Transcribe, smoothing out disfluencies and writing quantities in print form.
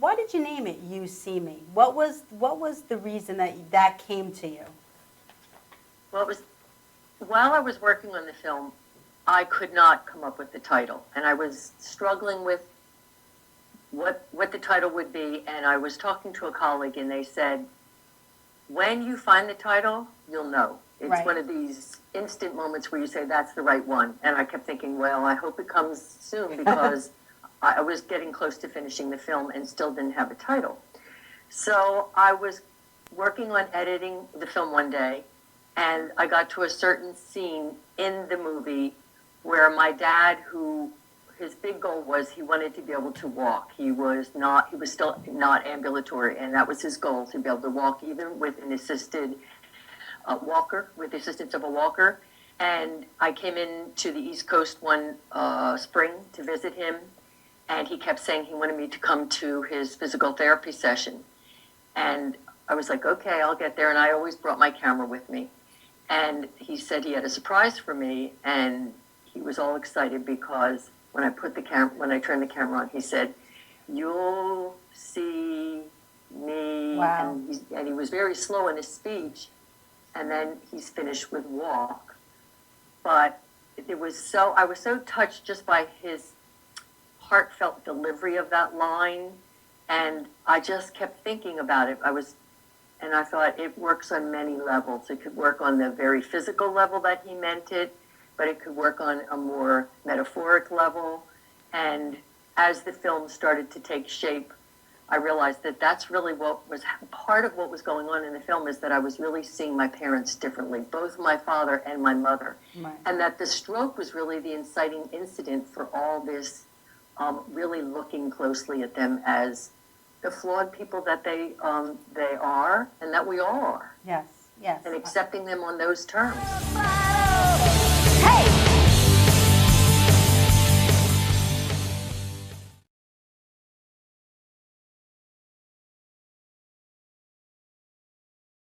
why did you name it You See Me? What was the reason that came to you? Well, it was while I was working on the film, I could not come up with the title, and I was struggling with what the title would be. And I was talking to a colleague, and they said, "When you find the title, you'll know." It's Right. one of these instant moments where you say, "That's the right one." And I kept thinking, well, I hope it comes soon, because I was getting close to finishing the film and still didn't have a title. So I was working on editing the film one day, and I got to a certain scene in the movie where my dad, his big goal was he wanted to be able to walk. He was still not ambulatory, and that was his goal, to be able to walk even with an assisted walker, with the assistance of a walker. And I came in to the East Coast one spring to visit him, and he kept saying he wanted me to come to his physical therapy session. And I was like, okay, I'll get there. And I always brought my camera with me. And he said he had a surprise for me, and he was all excited because when I turned the camera on, he said, "You'll see me." Wow. And he was very slow in his speech, and then he's finished with walk. But I was so touched just by his heartfelt delivery of that line, and I just kept thinking about it. And I thought it works on many levels. It could work on the very physical level that he meant it, but it could work on a more metaphoric level. And as the film started to take shape, I realized that that's really what was part of what was going on in the film, is that I was really seeing my parents differently, both my father and my mother. Right. And that the stroke was really the inciting incident for all this, really looking closely at them as the flawed people that they are, and that we all are. Yes, yes. And accepting them on those terms.